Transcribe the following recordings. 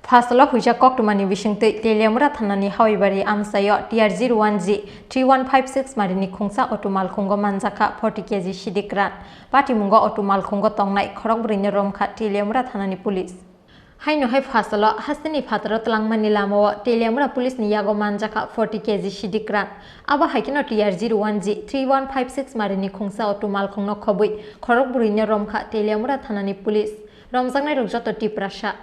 Fasala huja koktumani wishingte Teliamura Thanani Hawibari Amsayo TR01G-3156 Marini Khungsa Otu Malkhungo Manjaka 40 kg Shidikran Patimungo Otu Malkhungo Tongnai Khorokbwrwi Romkha Teliamura Thanani Police Haino hai fasala hasini phatara tlangmani lamo Teliamura Police ni yago manjaka 40 kg Shidikran aba haikino TR01G-3156 Marini Khungsa Otu Malkhungno Khobwi Khorokbwrwi Romkha Teliamura Thanani Police Romjangnai rokjoto Tiprasa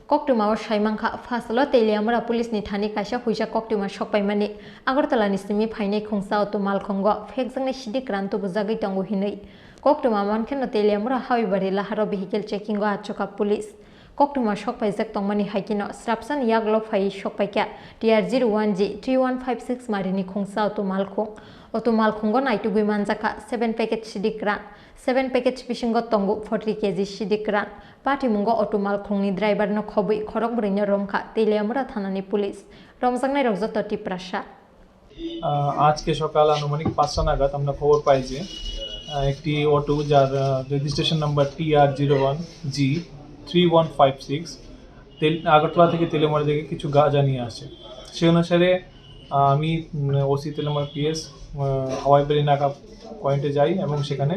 Koktuma Shaimangka Fasalo Teliamura Police ni Thani Kaisha Huja Koktuma Shokpaimani Agartala ni Simi Phainai Khungsa Otu Malkhungo Phekjangnai Shidikran tu bujagai tongu hinai Koktuma Mankeno Teliamura Hawibari laharo vehicle checking go achoka police Koktuma Shokpaijak Tongmani Haikino Strapsan Yaglo Phai Shokpaikya TR01G-3156 Marini Khungsa Otu Malkhungo Naitugui Manjaka 7 packet Shidikran 7 package Pishingo Tongu 40 kg Shidikran Patimungo Otu Malkhungni driver no Khobwi Khorokbwrwi Romkha Teliamura Thanani Police Romjangnai rokjoto Tiprasa আজকে সকাল আনুমানিক 5টা নাগাদ আমরা খবর পাই যে একটি auto যার রেজিস্ট্রেশন নাম্বার TR01G-3156 আগরতলা থেকে তেলেমারা থেকে কিছু গাঁজা নিয়ে আসে সেই অনুসারে আমি ওসি তেলেমারা পিএস হাওয়াইবাড়ি নাকা পয়েন্টে যাই এবং সেখানে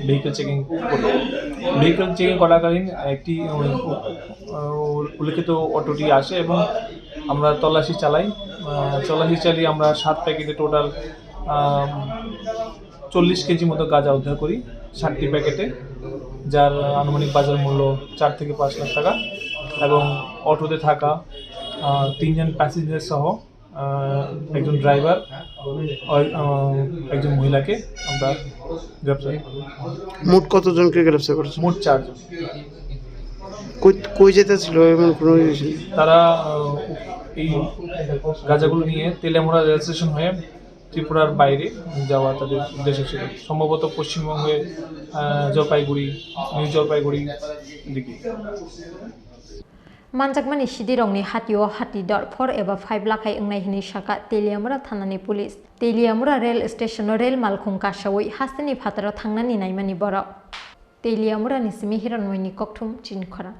ভেহিকল চেকিং করি ভেহিকল চেকিং করাকালীন একটি উল্লেখিত অটোটি আসে এবং আমরা তল্লাশি চালাই চালিয়ে আমরা 7 প্যাকেটে টোটাল 40 কেজি মতো গাঁজা উদ্ধার করি 60টি প্যাকেটে যার আনুমানিক বাজার মূল্য 4 থেকে 5 লাখ টাকা এবং অটোতে থাকা 3 জন প্যাসেঞ্জার সহ একজন ড্রাইভার একজন মহিলাকে আমরা গ্রেফতার মোট কতজনকে গ্রেফতার করেছে মোট 4 জন কই যেতেছিল এমন কোনো তারা এই গাঁজাগুলো নিয়ে তেলেমুড়া রেল স্টেশন হয়ে ত্রিপুরার বাইরে যাওয়া তাদের উদ্দেশ্য ছিল সম্ভবত পশ্চিমবঙ্গে জলপাইগুড়ি নিউ জলপাইগুড়ি দিকে Manjakmani Sidirongni Hatio Hatidor 4 eba 5 lakhai engnai hini saka Teliamura Thanani Police Teliamura Rail Station Rail Malkhung Kashawi Hasini Phatara Thangnani Naimani Bora Teliamura Nisimi Hiranmoini Kokthum Chini Khorang